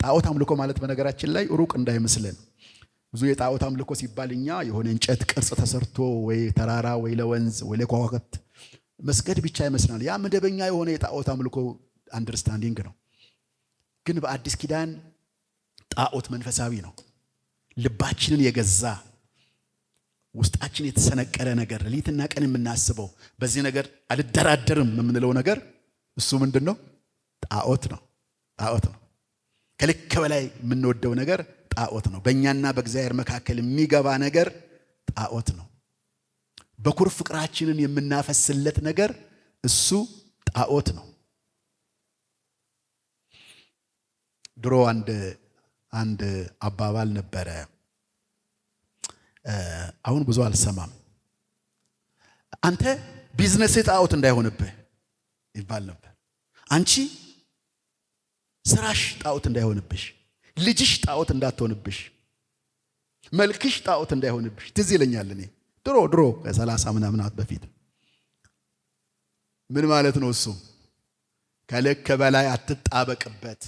ጣዖት አምልኮ ማለት በነገራችን ላይ ሩቅ እንዳይመስለን። ብዙ የጣዖት አምልኮ ሲባል እኛ የሆነ እንጨት ቅርጽ ተሰርቶ ወይ ተራራ ወይ ለወንዝ ወይ ለከዋክብት መስገድ ብቻ ይመስላል። ያ መደበኛ የሆነ የጣዖት አምልኮ አንደርስታንዲንግ ነው። ግን በአዲስ ኪዳን ጣዖት መንፈሳዊ ነው። ልባችንን የገዛ ውስጣችን የተሰነቀረ ነገር ሌሊትና ቀን የምናስበው በዚህ ነገር አልደራደርም የምንለው ነገር እሱ ምንድነው? ጣዖት ነው። ጣዖት ነው። ከልክ በላይ የምንወደው ነገር ጣዖት ነው። በእኛና በእግዚአብሔር መካከል የሚገባ ነገር ጣዖት ነው። በኩር ፍቅራችንን የምናፈስለት ነገር እሱ ጣዖት ነው። ድሮ አንድ አባባል ነበረ፣ አሁን ብዙ አልሰማም። አንተ ቢዝነስ ጣዖት እንዳይሆንብህ ይባል ነበር። አንቺ ስራሽ ጣዖት እንዳይሆንብሽ፣ ልጅሽ ጣዖት እንዳትሆንብሽ፣ መልክሽ ጣዖት እንዳይሆንብሽ። ትዝ ይለኛል እኔ ድሮ ከ30 ምናምን ዓመት በፊት ምን ማለት ነው እሱ? ከልክ በላይ አትጣበቅበት።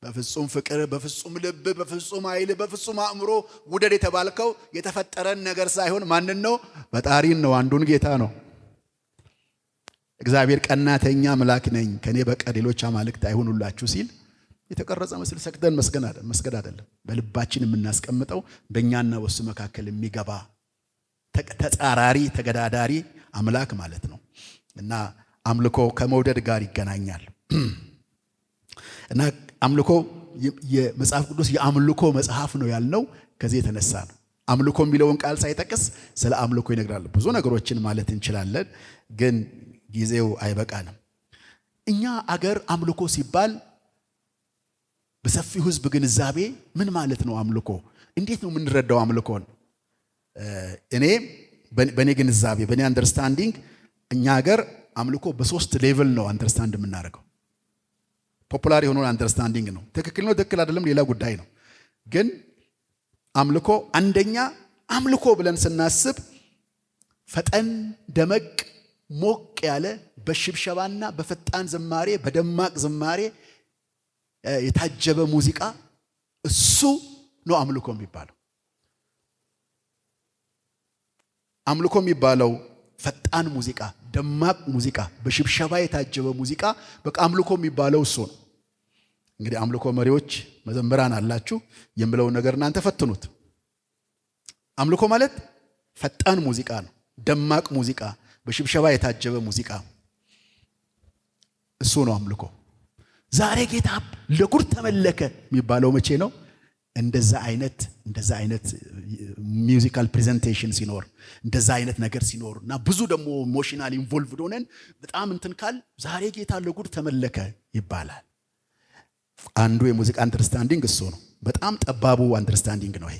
በፍጹም ፍቅር፣ በፍጹም ልብ፣ በፍጹም ኃይል፣ በፍጹም አእምሮ ውደድ የተባልከው የተፈጠረን ነገር ሳይሆን ማንን ነው? ፈጣሪን ነው። አንዱን ጌታ ነው። እግዚአብሔር ቀናተኛ አምላክ ነኝ ከኔ በቀር ሌሎች አማልክት አይሁኑላችሁ ሲል የተቀረጸ ምስል ሰግደን መስገድ አይደለም። በልባችን የምናስቀምጠው በእኛና በሱ መካከል የሚገባ ተጻራሪ ተገዳዳሪ አምላክ ማለት ነው። እና አምልኮ ከመውደድ ጋር ይገናኛል። እና አምልኮ የመጽሐፍ ቅዱስ የአምልኮ መጽሐፍ ነው ያልነው ከዚህ የተነሳ ነው። አምልኮ የሚለውን ቃል ሳይጠቅስ ስለ አምልኮ ይነግራል። ብዙ ነገሮችን ማለት እንችላለን፣ ግን ጊዜው አይበቃንም። እኛ አገር አምልኮ ሲባል በሰፊው ሕዝብ ግንዛቤ ምን ማለት ነው አምልኮ? እንዴት ነው የምንረዳው አምልኮን? እኔ በእኔ ግንዛቤ በእኔ አንደርስታንዲንግ እኛ ሀገር አምልኮ በሶስት ሌቭል ነው አንደርስታንድ የምናደርገው። ፖፑላር የሆነውን አንደርስታንዲንግ ነው። ትክክል ነው ትክክል አይደለም ሌላ ጉዳይ ነው። ግን አምልኮ አንደኛ አምልኮ ብለን ስናስብ ፈጠን ደመቅ ሞቅ ያለ በሽብሸባና በፈጣን ዝማሬ በደማቅ ዝማሬ የታጀበ ሙዚቃ እሱ ነው አምልኮ የሚባለው። አምልኮ የሚባለው ፈጣን ሙዚቃ፣ ደማቅ ሙዚቃ፣ በሽብሸባ የታጀበ ሙዚቃ በቃ አምልኮ የሚባለው እሱ ነው። እንግዲህ አምልኮ መሪዎች መዘምራን አላችሁ የምለውን ነገር እናንተ ፈትኑት። አምልኮ ማለት ፈጣን ሙዚቃ ነው፣ ደማቅ ሙዚቃ፣ በሽብሸባ የታጀበ ሙዚቃ እሱ ነው አምልኮ። ዛሬ ጌታ ለጉድ ተመለከ የሚባለው መቼ ነው? እንደዛ አይነት ሚውዚካል ፕሬዘንቴሽን ሲኖር፣ እንደዛ አይነት ነገር ሲኖር እና ብዙ ደግሞ ኢሞሽናል ኢንቮልቭድ ሆነን በጣም እንትን ካል ዛሬ ጌታ ለጉድ ተመለከ ይባላል። አንዱ የሙዚቃ አንደርስታንዲንግ እሱ ነው። በጣም ጠባቡ አንደርስታንዲንግ ነው ይሄ።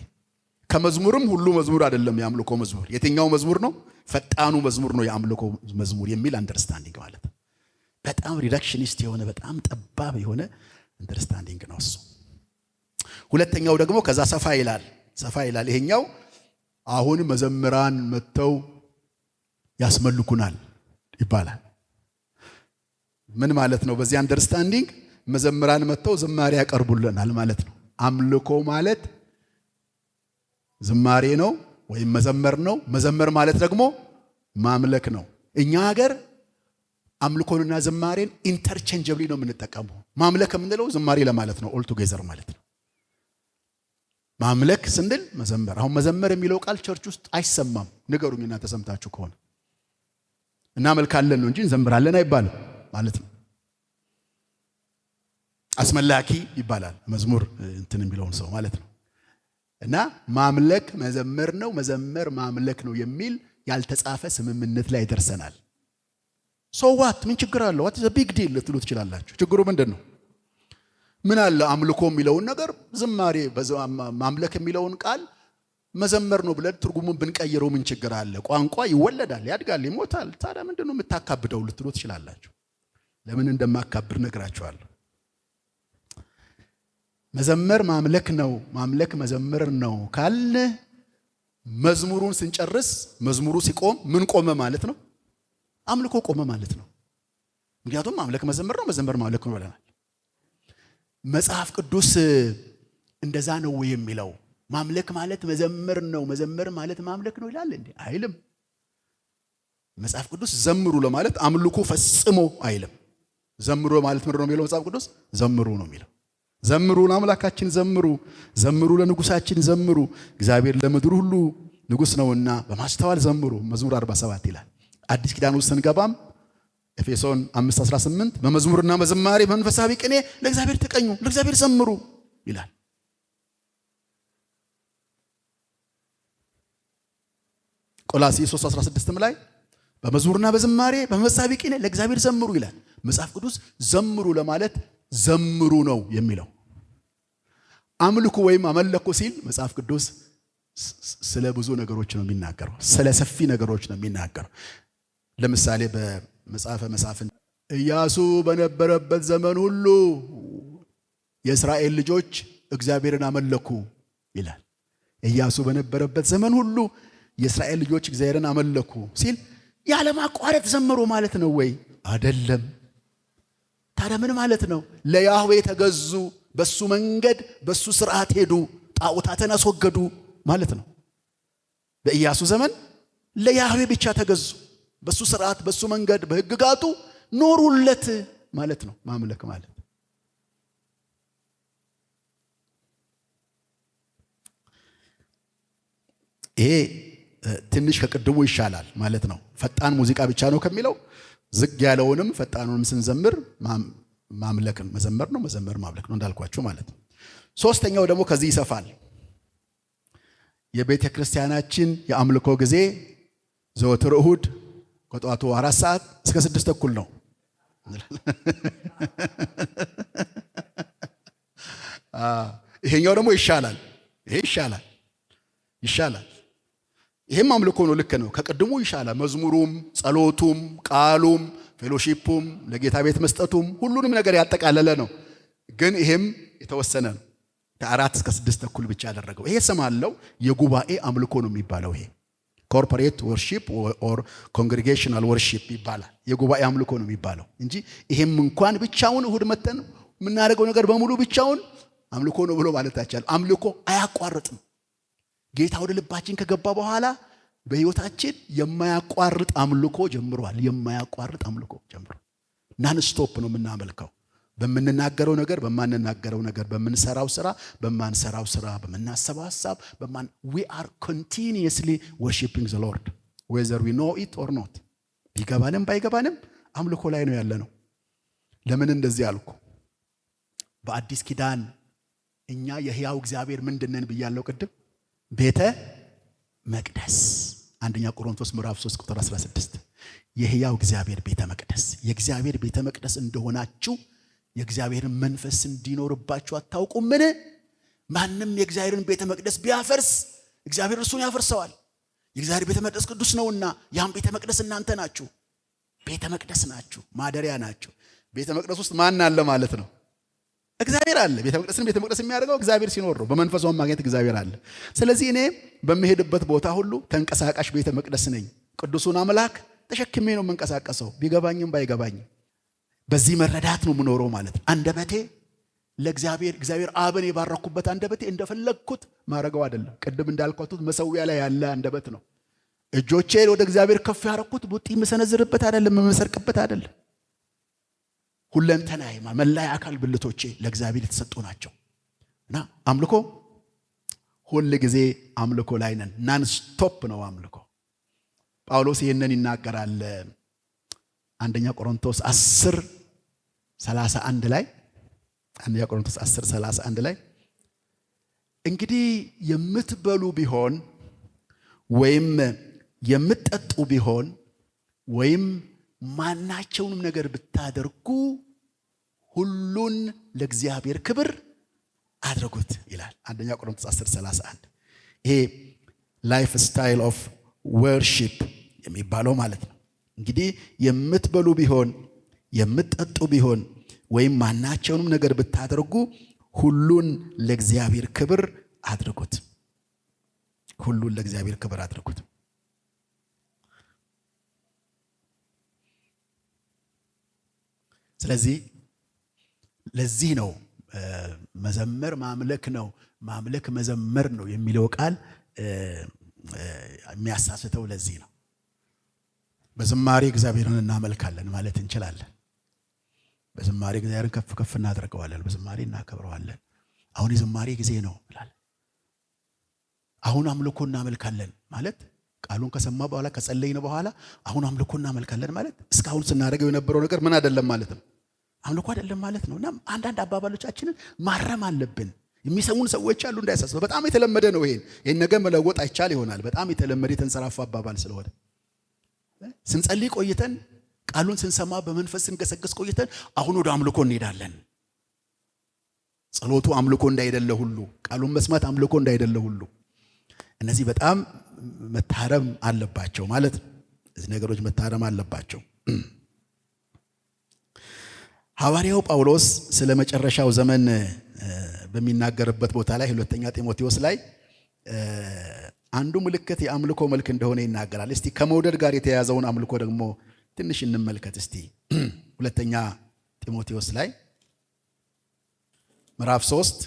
ከመዝሙርም ሁሉ መዝሙር አይደለም የአምልኮ መዝሙር። የትኛው መዝሙር ነው? ፈጣኑ መዝሙር ነው የአምልኮ መዝሙር የሚል አንደርስታንዲንግ ማለት ነው። በጣም ሪዳክሽኒስት የሆነ በጣም ጠባብ የሆነ አንደርስታንዲንግ ነው እሱ። ሁለተኛው ደግሞ ከዛ ሰፋ ይላል። ይሄኛው አሁን መዘምራን መጥተው ያስመልኩናል ይባላል። ምን ማለት ነው? በዚህ አንደርስታንዲንግ መዘምራን መጥተው ዝማሬ ያቀርቡልናል ማለት ነው። አምልኮ ማለት ዝማሬ ነው ወይም መዘመር ነው። መዘመር ማለት ደግሞ ማምለክ ነው። እኛ ሀገር አምልኮንና ዝማሬን ኢንተርቼንጀብሊ ነው የምንጠቀመው። ማምለክ የምንለው ዝማሬ ለማለት ነው፣ ኦል ቱጌዘር ማለት ነው። ማምለክ ስንል መዘመር። አሁን መዘመር የሚለው ቃል ቸርች ውስጥ አይሰማም። ንገሩኝና ተሰምታችሁ ከሆነ እናመልካለን ነው እንጂ እንዘምራለን አይባልም ማለት ነው። አስመላኪ ይባላል መዝሙር እንትን የሚለውን ሰው ማለት ነው። እና ማምለክ መዘመር ነው፣ መዘመር ማምለክ ነው የሚል ያልተጻፈ ስምምነት ላይ ደርሰናል። ሶ ዋት ምን ችግር አለው? ዋት ኢዝ አ ቢግ ዲል ልትሉ ትችላላችሁ። ችግሩ ምንድን ነው? ምን አለ አምልኮ የሚለውን ነገር ዝማሬ ማምለክ የሚለውን ቃል መዘመር ነው ብለን ትርጉሙን ብንቀይረው ምን ችግር አለ? ቋንቋ ይወለዳል፣ ያድጋል፣ ይሞታል። ታዲያ ምንድን ነው የምታካብደው ልትሉ ትችላላችሁ። ለምን እንደማካብድ ነግራችኋለሁ። መዘመር ማምለክ ነው፣ ማምለክ መዘመር ነው ካልን መዝሙሩን ስንጨርስ መዝሙሩ ሲቆም ምን ቆመ ማለት ነው? አምልኮ ቆመ ማለት ነው። ምክንያቱም ማምለክ መዘመር ነው፣ መዘመር ማምለክ ነው ብለናል። መጽሐፍ ቅዱስ እንደዛ ነው ወይ የሚለው? ማምለክ ማለት መዘመር ነው፣ መዘመር ማለት ማምለክ ነው ይላል እንዴ? አይልም። መጽሐፍ ቅዱስ ዘምሩ ለማለት አምልኩ ፈጽሞ አይልም። ዘምሩ ማለት ምንድን ነው የሚለው መጽሐፍ ቅዱስ? ዘምሩ ነው የሚለው። ዘምሩ ለአምላካችን ዘምሩ፣ ዘምሩ ለንጉሳችን ዘምሩ፣ እግዚአብሔር ለምድር ሁሉ ንጉስ ነውና በማስተዋል ዘምሩ መዝሙር 47 ይላል። አዲስ ኪዳን ውስጥ ስንገባም ኤፌሶን 5:18 በመዝሙርና በዝማሬ በመንፈሳዊ ቅኔ ለእግዚአብሔር ተቀኙ፣ ለእግዚአብሔር ዘምሩ ይላል። ቆላስይስ 3:16 ላይ በመዝሙርና በዝማሬ በመንፈሳዊ ቅኔ ለእግዚአብሔር ዘምሩ ይላል። መጽሐፍ ቅዱስ ዘምሩ ለማለት ዘምሩ ነው የሚለው። አምልኩ ወይም አመለኩ ሲል መጽሐፍ ቅዱስ ስለ ብዙ ነገሮች ነው የሚናገረው፣ ስለ ሰፊ ነገሮች ነው የሚናገረው። ለምሳሌ በመጽሐፈ መሳፍንት ኢያሱ በነበረበት ዘመን ሁሉ የእስራኤል ልጆች እግዚአብሔርን አመለኩ ይላል። ኢያሱ በነበረበት ዘመን ሁሉ የእስራኤል ልጆች እግዚአብሔርን አመለኩ ሲል ያለማቋረጥ ዘመሩ ማለት ነው ወይ? አይደለም። ታዲያ ምን ማለት ነው? ለያህዌ ተገዙ፣ በሱ መንገድ በሱ ስርዓት ሄዱ፣ ጣዖታትን አስወገዱ ማለት ነው። በኢያሱ ዘመን ለያህዌ ብቻ ተገዙ፣ በሱ ስርዓት በሱ መንገድ በሕግጋቱ ኖሩለት ማለት ነው ማምለክ ማለት። ይሄ ትንሽ ከቅድሙ ይሻላል ማለት ነው። ፈጣን ሙዚቃ ብቻ ነው ከሚለው ዝግ ያለውንም ፈጣኑንም ስንዘምር ማምለክን መዘመር ነው፣ መዘመር ማምለክ ነው እንዳልኳችሁ ማለት ነው። ሶስተኛው ደግሞ ከዚህ ይሰፋል። የቤተ ክርስቲያናችን የአምልኮ ጊዜ ዘወትር እሁድ ከጠዋቱ 4 ሰዓት እስከ 6 ተኩል ነው። ይሄኛው ደግሞ ይሻላል። ይሄ ይሻላል። ይሄም አምልኮ ነው፣ ልክ ነው። ከቅድሙ ይሻላል። መዝሙሩም፣ ጸሎቱም፣ ቃሉም፣ ፌሎሺፑም፣ ለጌታ ቤት መስጠቱም ሁሉንም ነገር ያጠቃለለ ነው። ግን ይሄም የተወሰነ ነው። ከ4 እስከ 6 ተኩል ብቻ ያደረገው ይሄ ስም አለው። የጉባኤ አምልኮ ነው የሚባለው። ይሄ ኮርፖሬት ወርሺፕ ኦር ኮንግሪጌሽናል ወርሺፕ ይባላል። የጉባኤ አምልኮ ነው የሚባለው እንጂ ይሄም እንኳን ብቻውን እሁድ መተን የምናደርገው ነገር በሙሉ ብቻውን አምልኮ ነው ብሎ ማለት አይቻልም። አምልኮ አያቋርጥም። ጌታ ወደ ልባችን ከገባ በኋላ በህይወታችን የማያቋርጥ አምልኮ ጀምሯል። የማያቋርጥ አምልኮ ጀምሯል። ናን ስቶፕ ነው የምናመልከው። በምንናገረው ነገር፣ በማንናገረው ነገር፣ በምንሰራው ስራ፣ በማንሰራው ስራ፣ በምናስበው ሐሳብ we are continuously worshiping the Lord whether we know it or not። ቢገባንም ባይገባንም አምልኮ ላይ ነው ያለ ነው። ለምን እንደዚህ አልኩ? በአዲስ ኪዳን እኛ የሕያው እግዚአብሔር ምንድነን ብያለሁ ቅድም? ቤተ መቅደስ። አንደኛ ቆሮንቶስ ምዕራፍ 3 ቁጥር 16 የሕያው እግዚአብሔር ቤተ መቅደስ። የእግዚአብሔር ቤተ መቅደስ እንደሆናችሁ የእግዚአብሔርን መንፈስ እንዲኖርባችሁ አታውቁምን? ማንም የእግዚአብሔርን ቤተ መቅደስ ቢያፈርስ እግዚአብሔር እርሱን ያፈርሰዋል። የእግዚአብሔር ቤተ መቅደስ ቅዱስ ነውና፣ ያን ቤተ መቅደስ እናንተ ናችሁ። ቤተ መቅደስ ናችሁ፣ ማደሪያ ናችሁ። ቤተ መቅደስ ውስጥ ማን አለ ማለት ነው? እግዚአብሔር አለ። ቤተ መቅደስ የሚያደርገው እግዚአብሔር ሲኖር ነው። በመንፈሱ ማግኘት እግዚአብሔር አለ። ስለዚህ እኔ በሚሄድበት ቦታ ሁሉ ተንቀሳቃሽ ቤተ መቅደስ ነኝ። ቅዱሱን አምላክ ተሸክሜ ነው የምንቀሳቀሰው፣ ቢገባኝም ባይገባኝም። በዚህ መረዳት ነው የምኖረው ማለት ነው። አንደበቴ እግዚአብሔር አብን የባረኩበት አንደበቴ እንደፈለግኩት ማረገው አይደለም። ቅድም እንዳልኳቱት መሰዊያ ላይ ያለ አንደበት ነው። እጆቼ ወደ እግዚአብሔር ከፍ ያረኩት ቡጢ መሰነዝርበት አይደለም፣ መሰርቅበት አይደለም። ሁለንተናዬ መላይ አካል ብልቶቼ ለእግዚአብሔር የተሰጡ ናቸው። እና አምልኮ ሁል ጊዜ አምልኮ ላይ ነን። ናን ስቶፕ ነው አምልኮ። ጳውሎስ ይህንን ይናገራል። አንደኛ ቆሮንቶስ 10:31 ላይ አንደኛ ቆሮንቶስ 10:31 ላይ እንግዲህ የምትበሉ ቢሆን ወይም የምትጠጡ ቢሆን ወይም ማናቸውንም ነገር ብታደርጉ ሁሉን ለእግዚአብሔር ክብር አድርጉት ይላል። አንደኛ ቆሮንቶስ 10:31 ይሄ ላይፍ ስታይል ኦፍ ወርሺፕ የሚባለው ማለት ነው። እንግዲህ የምትበሉ ቢሆን የምትጠጡ ቢሆን ወይም ማናቸውንም ነገር ብታደርጉ ሁሉን ለእግዚአብሔር ክብር አድርጉት። ሁሉን ለእግዚአብሔር ክብር አድርጉት። ስለዚህ ለዚህ ነው መዘመር ማምለክ ነው፣ ማምለክ መዘመር ነው የሚለው ቃል የሚያሳስተው ለዚህ ነው። በዝማሬ እግዚአብሔርን እናመልካለን ማለት እንችላለን። በዝማሬ እግዚአብሔርን ከፍ ከፍ እናደርገዋለን፣ በዝማሬ እናከብረዋለን። አሁን የዝማሬ ጊዜ ነው ብላል። አሁን አምልኮ እናመልካለን ማለት ቃሉን ከሰማ በኋላ ከጸለይን በኋላ አሁን አምልኮ እናመልካለን ማለት እስካሁን ስናደርገው የነበረው ነገር ምን አይደለም ማለት ነው፣ አምልኮ አይደለም ማለት ነው። እና አንዳንድ አባባሎቻችንን ማረም አለብን። የሚሰሙን ሰዎች አሉ እንዳያሳስበ። በጣም የተለመደ ነው ይሄን ነገር መለወጥ አይቻል ይሆናል። በጣም የተለመደ የተንሰራፋ አባባል ስለሆነ ስንጸልይ ቆይተን ቃሉን ስንሰማ በመንፈስ ስንገሰግስ ቆይተን አሁን ወደ አምልኮ እንሄዳለን። ጸሎቱ አምልኮ እንዳይደለ ሁሉ፣ ቃሉን መስማት አምልኮ እንዳይደለ ሁሉ እነዚህ በጣም መታረም አለባቸው ማለት ነው። እዚህ ነገሮች መታረም አለባቸው። ሐዋርያው ጳውሎስ ስለ መጨረሻው ዘመን በሚናገርበት ቦታ ላይ ሁለተኛ ጢሞቴዎስ ላይ አንዱ ምልክት የአምልኮ መልክ እንደሆነ ይናገራል። እስቲ ከመውደድ ጋር የተያያዘውን አምልኮ ደግሞ ትንሽ እንመልከት። እስቲ ሁለተኛ ጢሞቴዎስ ላይ ምዕራፍ 3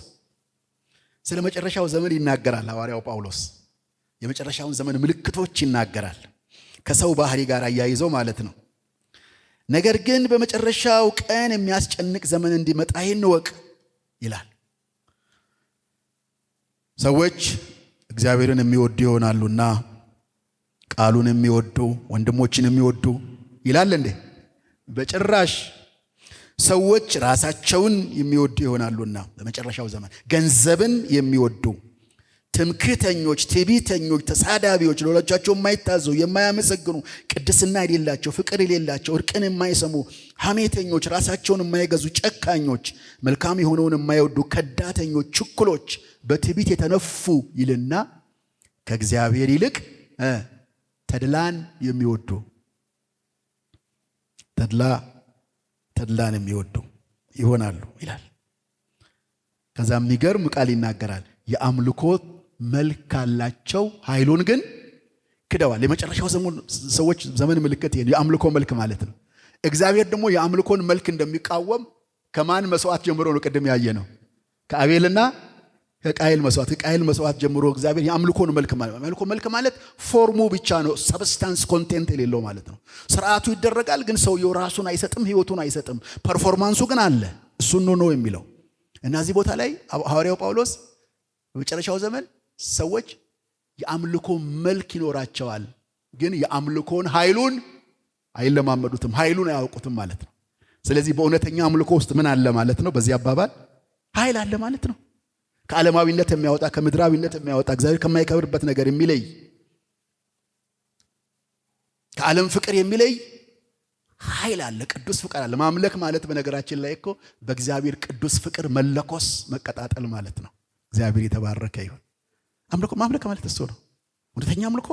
ስለ መጨረሻው ዘመን ይናገራል ሐዋርያው ጳውሎስ። የመጨረሻውን ዘመን ምልክቶች ይናገራል ከሰው ባህሪ ጋር አያይዞ ማለት ነው። ነገር ግን በመጨረሻው ቀን የሚያስጨንቅ ዘመን እንዲመጣ ይህን እወቅ ይላል። ሰዎች እግዚአብሔርን የሚወዱ ይሆናሉና ቃሉን የሚወዱ ወንድሞችን የሚወዱ ይላል እንዴ? በጭራሽ። ሰዎች ራሳቸውን የሚወዱ ይሆናሉና በመጨረሻው ዘመን ገንዘብን የሚወዱ፣ ትምክህተኞች፣ ትዕቢተኞች፣ ተሳዳቢዎች፣ ለወላጆቻቸው የማይታዘዙ፣ የማያመሰግኑ፣ ቅድስና የሌላቸው፣ ፍቅር የሌላቸው፣ እርቅን የማይሰሙ፣ ሐሜተኞች፣ ራሳቸውን የማይገዙ፣ ጨካኞች፣ መልካም የሆነውን የማይወዱ፣ ከዳተኞች፣ ችኩሎች፣ በትዕቢት የተነፉ ይልና ከእግዚአብሔር ይልቅ ተድላን የሚወዱ ተድላን የሚወዱ ይሆናሉ ይላል። ከዛ የሚገርም ቃል ይናገራል። የአምልኮ መልክ አላቸው፣ ኃይሉን ግን ክደዋል። የመጨረሻው ሰዎች ዘመን ምልክት ይሄ የአምልኮ መልክ ማለት ነው። እግዚአብሔር ደግሞ የአምልኮን መልክ እንደሚቃወም ከማን መስዋዕት ጀምሮ ነው? ቅድም ያየ ነው ከአቤልና ከቃየል መስዋዕት። ከቃየል መስዋዕት ጀምሮ እግዚአብሔር የአምልኮን መልክ ማለት አምልኮ መልክ ማለት ፎርሙ ብቻ ነው፣ ሰብስታንስ ኮንቴንት የሌለው ማለት ነው። ስርዓቱ ይደረጋል፣ ግን ሰውየው ራሱን አይሰጥም፣ ህይወቱን አይሰጥም። ፐርፎርማንሱ ግን አለ። እሱን ነው የሚለው እና እዚህ ቦታ ላይ ሐዋርያው ጳውሎስ በመጨረሻው ዘመን ሰዎች የአምልኮ መልክ ይኖራቸዋል፣ ግን የአምልኮን ኃይሉን አይለማመዱትም፣ ኃይሉን አያውቁትም ማለት ነው። ስለዚህ በእውነተኛ አምልኮ ውስጥ ምን አለ ማለት ነው? በዚህ አባባል ኃይል አለ ማለት ነው። ከዓለማዊነት የሚያወጣ ከምድራዊነት የሚያወጣ እግዚአብሔር ከማይከብርበት ነገር የሚለይ ከዓለም ፍቅር የሚለይ ኃይል አለ። ቅዱስ ፍቅር አለ። ማምለክ ማለት በነገራችን ላይ እኮ በእግዚአብሔር ቅዱስ ፍቅር መለኮስ መቀጣጠል ማለት ነው። እግዚአብሔር የተባረከ ይሁን። አምልኮ ማምለክ ማለት እሱ ነው። እውነተኛ አምልኮ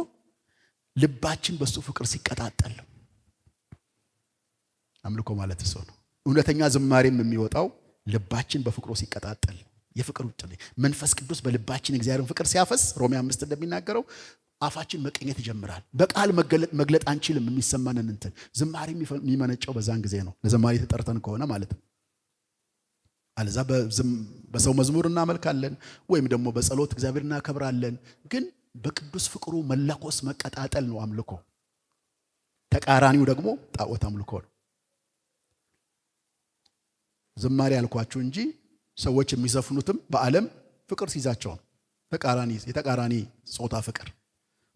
ልባችን በሱ ፍቅር ሲቀጣጠል አምልኮ ማለት እሱ ነው። እውነተኛ ዝማሬም የሚወጣው ልባችን በፍቅሩ ሲቀጣጠል የፍቅር ውጤት መንፈስ ቅዱስ በልባችን እግዚአብሔርን ፍቅር ሲያፈስ ሮሜ 5 እንደሚናገረው አፋችን መቀኘት ይጀምራል። በቃል መግለጥ አንችልም የሚሰማንን እንትን። ዝማሬ የሚመነጨው በዛን ጊዜ ነው፣ ለዝማሬ ተጠርተን ከሆነ ማለት ነው። አለዛ በሰው መዝሙር እናመልካለን ወይም ደግሞ በጸሎት እግዚአብሔር እናከብራለን። ግን በቅዱስ ፍቅሩ መለኮስ መቀጣጠል ነው አምልኮ። ተቃራኒው ደግሞ ጣዖት አምልኮ ነው። ዝማሬ ያልኳችሁ እንጂ ሰዎች የሚዘፍኑትም በዓለም ፍቅር ሲይዛቸው ነው። የተቃራኒ ጾታ ፍቅር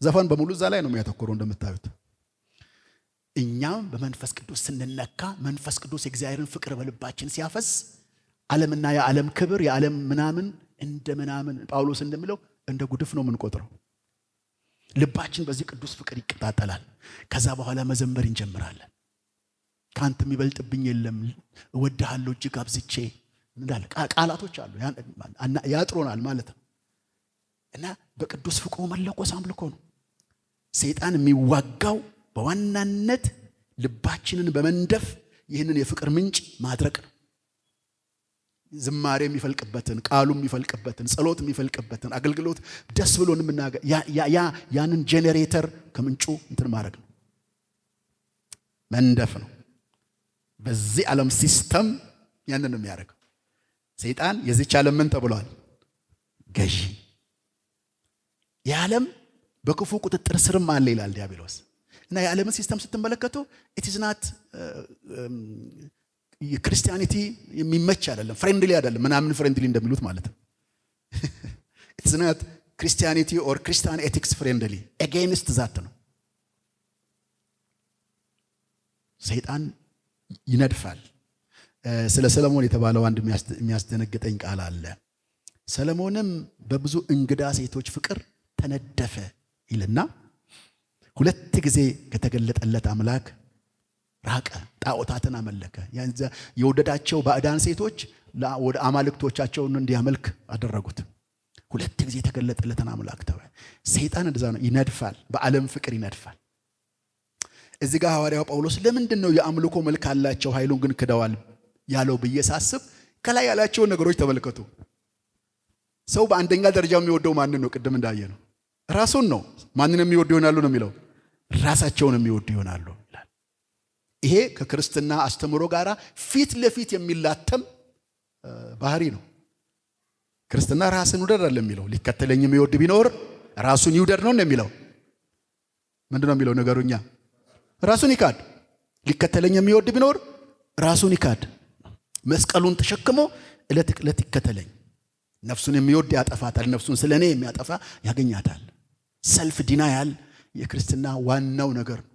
ዘፈን በሙሉ እዛ ላይ ነው የሚያተኩረው እንደምታዩት። እኛም በመንፈስ ቅዱስ ስንነካ መንፈስ ቅዱስ የእግዚአብሔርን ፍቅር በልባችን ሲያፈስ ዓለምና የዓለም ክብር የዓለም ምናምን እንደ ምናምን ጳውሎስ እንደሚለው እንደ ጉድፍ ነው የምንቆጥረው። ልባችን በዚህ ቅዱስ ፍቅር ይቀጣጠላል። ከዛ በኋላ መዘመር እንጀምራለን። ካንተ የሚበልጥብኝ የለም፣ እወድሃለሁ እጅግ አብዝቼ እንዳለ ቃላቶች አሉ ያጥሮናል ማለት ነው። እና በቅዱስ ፍቅሩ መለኮስ አምልኮ ነው። ሰይጣን የሚዋጋው በዋናነት ልባችንን በመንደፍ ይህንን የፍቅር ምንጭ ማድረቅ ነው። ዝማሬ የሚፈልቅበትን፣ ቃሉ የሚፈልቅበትን፣ ጸሎት የሚፈልቅበትን፣ አገልግሎት ደስ ብሎን ያንን ጄኔሬተር ከምንጩ እንትን ማድረግ ነው፣ መንደፍ ነው። በዚህ ዓለም ሲስተም ያንን ነው የሚያደርገው። ሰይጣን የዚች ዓለም ምን ተብሏል? ገዢ። የዓለም በክፉ ቁጥጥር ስርም አለ ይላል ዲያብሎስ። እና የዓለምን ሲስተም ስትመለከቱ ኢት ኢዝ ናት ክርስቲያኒቲ የሚመች አይደለም፣ ፍሬንድሊ አይደለም። ምናምን ፍሬንድሊ እንደሚሉት ማለት ነው። ኢት ኢዝ ናት ክርስቲያኒቲ ኦር ክርስቲያን ኤቲክስ ፍሬንድሊ አጌንስት ዛት ነው። ሰይጣን ይነድፋል። ስለ ሰለሞን የተባለው አንድ የሚያስደነግጠኝ ቃል አለ። ሰለሞንም በብዙ እንግዳ ሴቶች ፍቅር ተነደፈ ይልና 2 ጊዜ ከተገለጠለት አምላክ ራቀ፣ ጣዖታትን አመለከ። የወደዳቸው ባዕዳን ሴቶች ወደ አማልክቶቻቸውን እንዲያመልክ አደረጉት። 2 ጊዜ የተገለጠለትን አምላክ ተወ። ሰይጣን እንደዛ ነው፣ ይነድፋል፣ በዓለም ፍቅር ይነድፋል። እዚህ ጋር ሐዋርያው ጳውሎስ ለምንድን ነው የአምልኮ መልክ አላቸው ኃይሉን ግን ክደዋል ያለው ብዬ ሳስብ ከላይ ያላቸውን ነገሮች ተመልከቱ። ሰው በአንደኛ ደረጃ የሚወደው ማንን ነው? ቅድም እንዳየ ነው ራሱን ነው። ማንን የሚወዱ ይሆናሉ ነው የሚለው? ራሳቸውን የሚወዱ ይሆናሉ ይላል። ይሄ ከክርስትና አስተምሮ ጋር ፊት ለፊት የሚላተም ባህሪ ነው። ክርስትና ራስን ውደድ አይደለም የሚለው። ሊከተለኝ የሚወድ ቢኖር ራሱን ይውደድ ነው የሚለው። ምንድን ነው የሚለው? ነገሩኛ ራሱን ይካድ። ሊከተለኝ የሚወድ ቢኖር ራሱን ይካድ፣ መስቀሉን ተሸክሞ ዕለት ዕለት ይከተለኝ። ነፍሱን የሚወድ ያጠፋታል፣ ነፍሱን ስለ እኔ የሚያጠፋ ያገኛታል። ሰልፍ ዲናያል የክርስትና ዋናው ነገር ነው።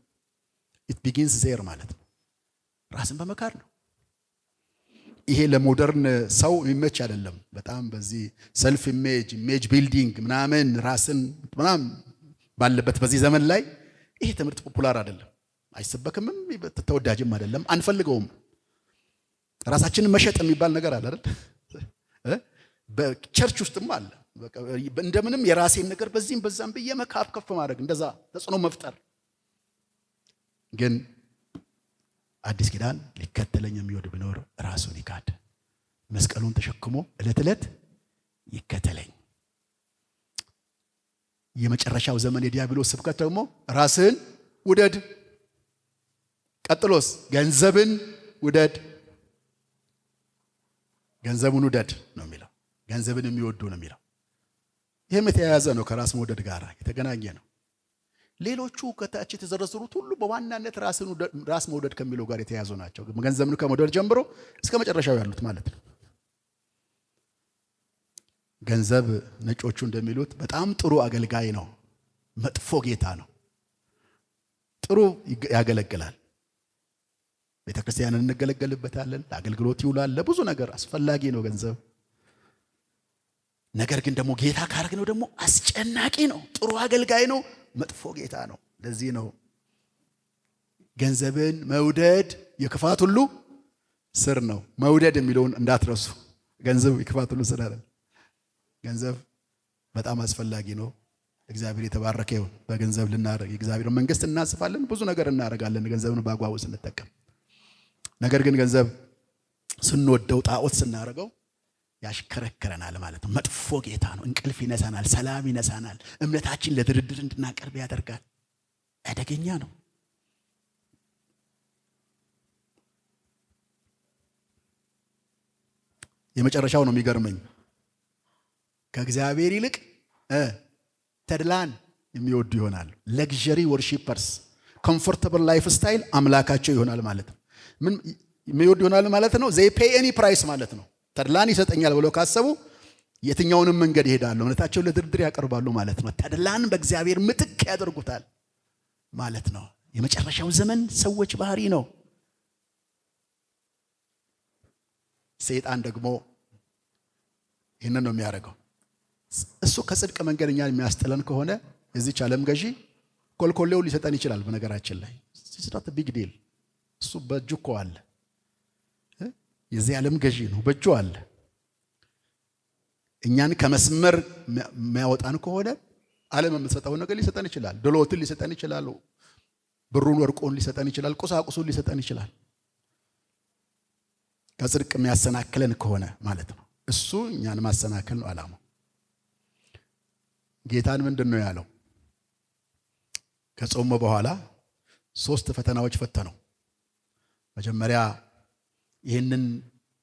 ኢት ቢጊንስ ዜር ማለት ነው፣ ራስን በመካድ ነው። ይሄ ለሞደርን ሰው የሚመች አይደለም። በጣም በዚህ ሰልፍ ኢሜጅ ቢልዲንግ ምናምን ራስን ምናምን ባለበት በዚህ ዘመን ላይ ይሄ ትምህርት ፖፑላር አይደለም፣ አይሰበክምም፣ ተወዳጅም አይደለም፣ አንፈልገውም። ራሳችንን መሸጥ የሚባል ነገር አለ አይደል? በቸርች ውስጥም አለ። እንደምንም የራሴን ነገር በዚህም በዛም ብዬ መካፍ ከፍ ማድረግ፣ እንደዛ ተጽዕኖ መፍጠር። ግን አዲስ ኪዳን ሊከተለኝ የሚወድ ቢኖር ራሱን ይካድ፣ መስቀሉን ተሸክሞ ዕለት ዕለት ይከተለኝ። የመጨረሻው ዘመን የዲያብሎስ ስብከት ደግሞ ራስን ውደድ፣ ቀጥሎስ ገንዘብን ውደድ። ገንዘቡን ውደድ ነው የሚለው። ገንዘብን የሚወዱ ነው የሚለው። ይህም የተያያዘ ነው፣ ከራስ መውደድ ጋር የተገናኘ ነው። ሌሎቹ ከታች የተዘረዘሩት ሁሉ በዋናነት ራስ መውደድ ከሚለው ጋር የተያያዙ ናቸው። ገንዘብን ከመውደድ ጀምሮ እስከ መጨረሻው ያሉት ማለት ነው። ገንዘብ ነጮቹ እንደሚሉት በጣም ጥሩ አገልጋይ ነው፣ መጥፎ ጌታ ነው። ጥሩ ያገለግላል፣ ቤተክርስቲያንን እንገለገልበታለን፣ ለአገልግሎት ይውላል፣ ለብዙ ነገር አስፈላጊ ነው ገንዘብ። ነገር ግን ደግሞ ጌታ ካረግነው ደግሞ አስጨናቂ ነው። ጥሩ አገልጋይ ነው፣ መጥፎ ጌታ ነው። ለዚህ ነው ገንዘብን መውደድ የክፋት ሁሉ ስር ነው። መውደድ የሚለውን እንዳትረሱ። ገንዘብ የክፋት ሁሉ ስር አይደለም። ገንዘብ በጣም አስፈላጊ ነው። እግዚአብሔር የተባረከ ይሁን። በገንዘብ ልናደርግ የእግዚአብሔር መንግስት እናስፋለን፣ ብዙ ነገር እናደርጋለን ገንዘብን በአግባቡ ስንጠቀም። ነገር ግን ገንዘብ ስንወደው ጣዖት ስናደርገው ያሽከረክረናል ማለት ነው። መጥፎ ጌታ ነው። እንቅልፍ ይነሳናል፣ ሰላም ይነሳናል፣ እምነታችን ለድርድር እንድናቀርብ ያደርጋል። አደገኛ ነው። የመጨረሻው ነው የሚገርመኝ። ከእግዚአብሔር ይልቅ ተድላን የሚወዱ ይሆናል። ለግዠሪ ወርሺፐርስ፣ ኮምፎርታብል ላይፍ ስታይል አምላካቸው ይሆናል ማለት ነው። ምን የሚወዱ ይሆናል ማለት ነው? ዘይ ፔይ ኤኒ ፕራይስ ማለት ነው። ተድላን ይሰጠኛል ብለው ካሰቡ የትኛውንም መንገድ ይሄዳሉ፣ እምነታቸውን ለድርድር ያቀርባሉ ማለት ነው። ተድላን በእግዚአብሔር ምትክ ያደርጉታል ማለት ነው። የመጨረሻው ዘመን ሰዎች ባህሪ ነው። ሰይጣን ደግሞ ይህንን ነው የሚያደርገው። እሱ ከጽድቅ መንገድ እኛን የሚያስጥለን ከሆነ የዚች ዓለም ገዢ ኮልኮሌው ሊሰጠን ይችላል። በነገራችን ላይ ስራት ቢግ ዲል እሱ በእጁ እኮ አለ። የዚህ ዓለም ገዢ ነው፣ በእጁ አለ። እኛን ከመስመር የሚያወጣን ከሆነ ዓለም የምትሰጠውን ነገር ሊሰጠን ይችላል። ድሎትን ሊሰጠን ይችላል። ብሩን ወርቁን ሊሰጠን ይችላል። ቁሳቁሱን ሊሰጠን ይችላል። ከጽድቅ የሚያሰናክለን ከሆነ ማለት ነው። እሱ እኛን ማሰናከል ነው ዓላማው። ጌታን ምንድን ነው ያለው? ከጾመ በኋላ 3 ፈተናዎች ፈተነው። መጀመሪያ ይህንን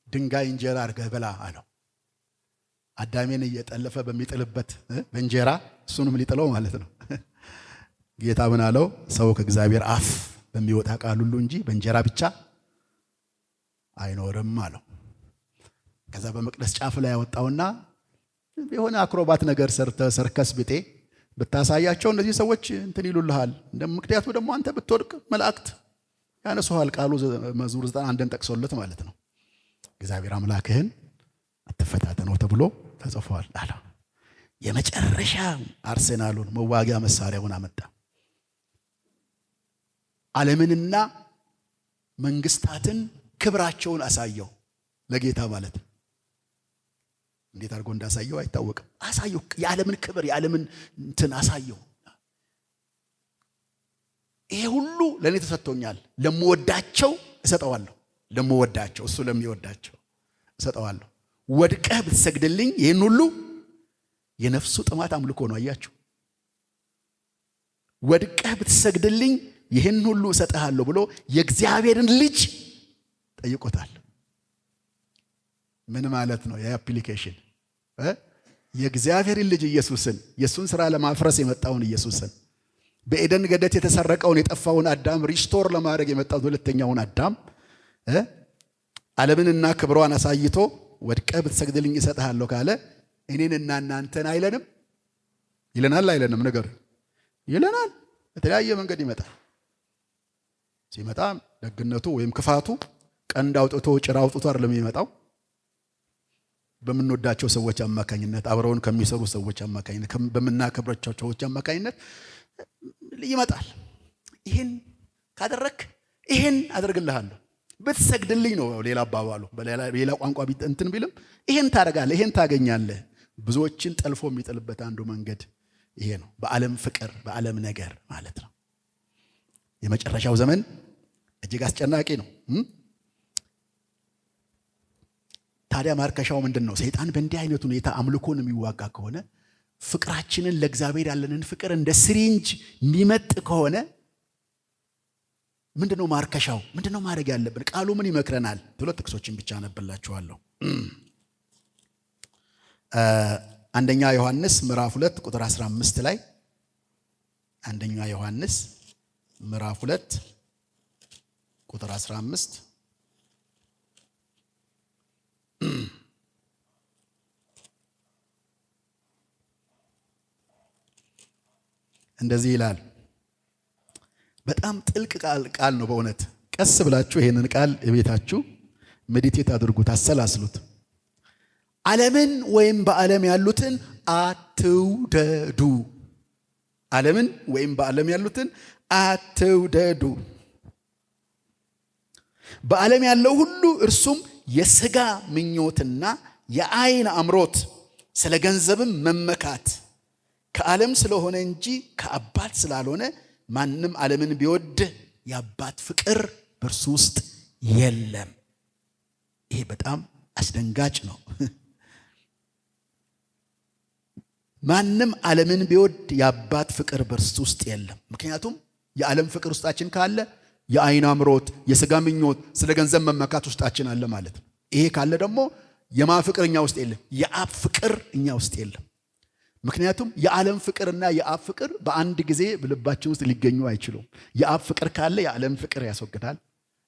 ድንጋይ እንጀራ አድርገህ ብላ አለው። አዳሜን እየጠለፈ በሚጥልበት በእንጀራ እሱንም ሊጥለው ማለት ነው። ጌታ ምን አለው? ሰው ከእግዚአብሔር አፍ በሚወጣ ቃል ሁሉ እንጂ በእንጀራ ብቻ አይኖርም አለው። ከዛ በመቅደስ ጫፍ ላይ ያወጣውና የሆነ አክሮባት ነገር ሰርከስ ብጤ ብታሳያቸው እነዚህ ሰዎች እንትን ይሉልሃል። ምክንያቱ ደግሞ አንተ ብትወድቅ መላእክት ያነሱሃል። ቃሉ መዝሙር 91ን ጠቅሶለት ማለት ነው። እግዚአብሔር አምላክህን አትፈታተነው ተብሎ ተጽፏል አለ። የመጨረሻ አርሴናሉን መዋጊያ መሳሪያውን አመጣ። ዓለምንና መንግስታትን ክብራቸውን አሳየው ለጌታ ማለት ነው። እንዴት አድርጎ እንዳሳየው አይታወቅም። አሳየው፣ የዓለምን ክብር የዓለምን እንትን አሳየው። ይሄ ሁሉ ለኔ ተሰጥቶኛል፣ ለምወዳቸው እሰጠዋለሁ። ለምወዳቸው እሱ ለሚወዳቸው እሰጠዋለሁ። ወድቀህ ብትሰግድልኝ ይህን ሁሉ የነፍሱ ጥማት አምልኮ ነው። አያችሁ፣ ወድቀህ ብትሰግድልኝ ይህን ሁሉ እሰጥሃለሁ ብሎ የእግዚአብሔርን ልጅ ጠይቆታል። ምን ማለት ነው? የአፕሊኬሽን የእግዚአብሔርን ልጅ ኢየሱስን፣ የሱን ስራ ለማፍረስ የመጣውን ኢየሱስን፣ በኤደን ገነት የተሰረቀውን የጠፋውን አዳም ሪስቶር ለማድረግ የመጣውን ሁለተኛውን አዳም ዓለምንና ክብሯን አሳይቶ ወድቀህ ብትሰግድልኝ እሰጥሃለሁ ካለ እኔንና እናንተን አይለንም? ይለናል አይለንም? ነገር ይለናል። በተለያየ መንገድ ይመጣል። ሲመጣ ደግነቱ ወይም ክፋቱ ቀንድ አውጥቶ ጭራ አውጥቶ አይደለም የሚመጣው። በምንወዳቸው ሰዎች አማካኝነት፣ አብረውን ከሚሰሩ ሰዎች አማካኝነት፣ በምናከብራቸው ሰዎች አማካኝነት ይመጣል። ይሄን ካደረክ ይሄን አደርግልሃለሁ፣ ብትሰግድልኝ ነው ሌላ አባባሉ። በሌላ ቋንቋ እንትን ቢልም ይሄን ታደርጋለህ፣ ይሄን ታገኛለህ። ብዙዎችን ጠልፎ የሚጥልበት አንዱ መንገድ ይሄ ነው። በዓለም ፍቅር፣ በዓለም ነገር ማለት ነው። የመጨረሻው ዘመን እጅግ አስጨናቂ ነው። ታዲያ ማርከሻው ምንድን ነው? ሰይጣን በእንዲህ አይነት ሁኔታ አምልኮን የሚዋጋ ከሆነ ፍቅራችንን ለእግዚአብሔር ያለንን ፍቅር እንደ ሲሪንጅ የሚመጥ ከሆነ ምንድነው ማርከሻው? ምንድነው ማድረግ ያለብን? ቃሉ ምን ይመክረናል? ሁለት ጥቅሶችን ብቻ አነብላችኋለሁ። አንደኛ ዮሐንስ ምዕራፍ 2 ቁጥር 15 ላይ አንደኛ ዮሐንስ ምዕራፍ 2 ቁጥር 15 እንደዚህ ይላል። በጣም ጥልቅ ቃል ነው በእውነት። ቀስ ብላችሁ ይሄንን ቃል የቤታችሁ ሜዲቴት አድርጉት፣ አሰላስሉት። ዓለምን ወይም በዓለም ያሉትን አትውደዱ። ዓለምን ወይም በዓለም ያሉትን አትውደዱ። በዓለም ያለው ሁሉ እርሱም የሥጋ ምኞትና የዓይን አምሮት፣ ስለ ገንዘብም መመካት ከዓለም ስለሆነ እንጂ ከአባት ስላልሆነ ማንም ዓለምን ቢወድ የአባት ፍቅር በእርሱ ውስጥ የለም። ይሄ በጣም አስደንጋጭ ነው። ማንም ዓለምን ቢወድ የአባት ፍቅር በእርሱ ውስጥ የለም። ምክንያቱም የዓለም ፍቅር ውስጣችን ካለ የዓይን አምሮት፣ የሥጋ ምኞት፣ ስለ ገንዘብ መመካት ውስጣችን አለ ማለት ነው። ይሄ ካለ ደግሞ የማ ፍቅር እኛ ውስጥ የለም፣ የአብ ፍቅር እኛ ውስጥ የለም። ምክንያቱም የዓለም ፍቅርና የአብ ፍቅር በአንድ ጊዜ በልባችን ውስጥ ሊገኙ አይችሉም። የአብ ፍቅር ካለ የዓለም ፍቅር ያስወግዳል።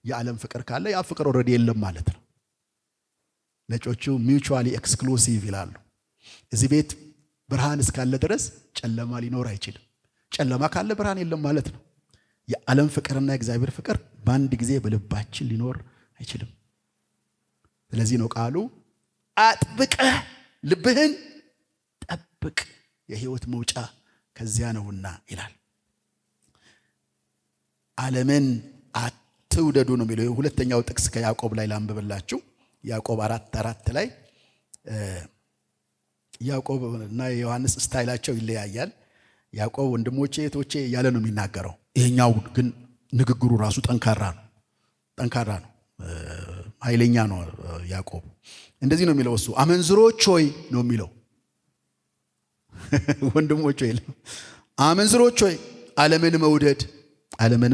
የዓለም ፍቅር ካለ የአብ ፍቅር ኦልሬዲ የለም ማለት ነው። ነጮቹ ሚውቹዋሊ ኤክስክሉሲቭ ይላሉ። እዚህ ቤት ብርሃን እስካለ ድረስ ጨለማ ሊኖር አይችልም። ጨለማ ካለ ብርሃን የለም ማለት ነው። የዓለም ፍቅርና የእግዚአብሔር ፍቅር በአንድ ጊዜ በልባችን ሊኖር አይችልም። ስለዚህ ነው ቃሉ አጥብቀህ ልብህን ጠብቅ፣ የሕይወት መውጫ ከዚያ ነውና ይላል። ዓለምን አትውደዱ ነው የሚለው። ሁለተኛው ጥቅስ ከያዕቆብ ላይ ላንብብላችሁ። ያዕቆብ 4:4 ላይ ያዕቆብ እና ዮሐንስ ስታይላቸው ይለያያል። ያዕቆብ ወንድሞቼ እህቶቼ እያለ ነው የሚናገረው። ይሄኛው ግን ንግግሩ ራሱ ጠንካራ ነው፣ ኃይለኛ ነው። ያዕቆብ እንደዚህ ነው የሚለው። እሱ አመንዝሮች ሆይ ነው የሚለው። ወንድሞች ሆይ አመንዝሮች ሆይ ዓለምን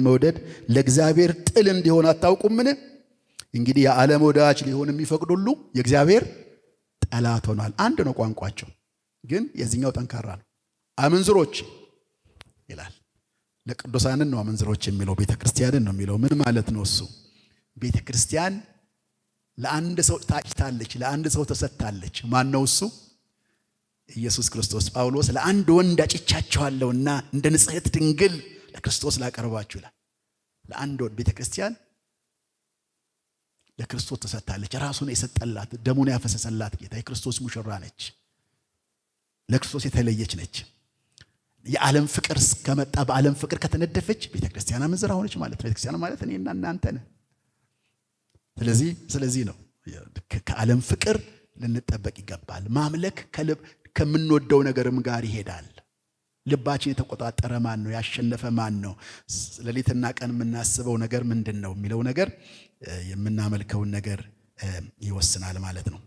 መውደድ ለእግዚአብሔር ጥል እንዲሆን አታውቁምን? እንግዲህ የዓለም ወዳጅ ሊሆን የሚፈቅድ ሁሉ የእግዚአብሔር ጠላት ሆኗል። አንድ ነው ቋንቋቸው፣ ግን የዚህኛው ጠንካራ ነው። አመንዝሮች ይላል። ለቅዱሳንን ነው አመንዝሮች የሚለው፣ ቤተ ክርስቲያንን ነው የሚለው። ምን ማለት ነው እሱ? ቤተ ክርስቲያን ለአንድ ሰው ታጭታለች፣ ለአንድ ሰው ተሰጥታለች። ማን ነው እሱ? ኢየሱስ ክርስቶስ። ጳውሎስ ለአንድ ወንድ አጭቻቸዋለሁና እንደ ንጽሕት ድንግል ለክርስቶስ ላቀርባችሁ ይላል። ለአንድ ወንድ ቤተ ክርስቲያን ለክርስቶስ ተሰጥታለች። ራሱን የሰጠላት ደሙን ያፈሰሰላት ጌታ የክርስቶስ ሙሽራ ነች። ለክርስቶስ የተለየች ነች። የዓለም ፍቅር ከመጣ በዓለም ፍቅር ከተነደፈች ቤተ ክርስቲያን አመንዝራ ሆነች ማለት ነው። ቤተ ክርስቲያን ማለት እኔና እናንተ ነን። ስለዚህ ነው ከዓለም ፍቅር ልንጠበቅ ይገባል። ማምለክ ከምንወደው ነገርም ጋር ይሄዳል። ልባችን የተቆጣጠረ ማን ነው? ያሸነፈ ማን ነው? ሌሊትና ቀን የምናስበው ነገር ምንድን ነው የሚለው ነገር የምናመልከውን ነገር ይወስናል ማለት ነው።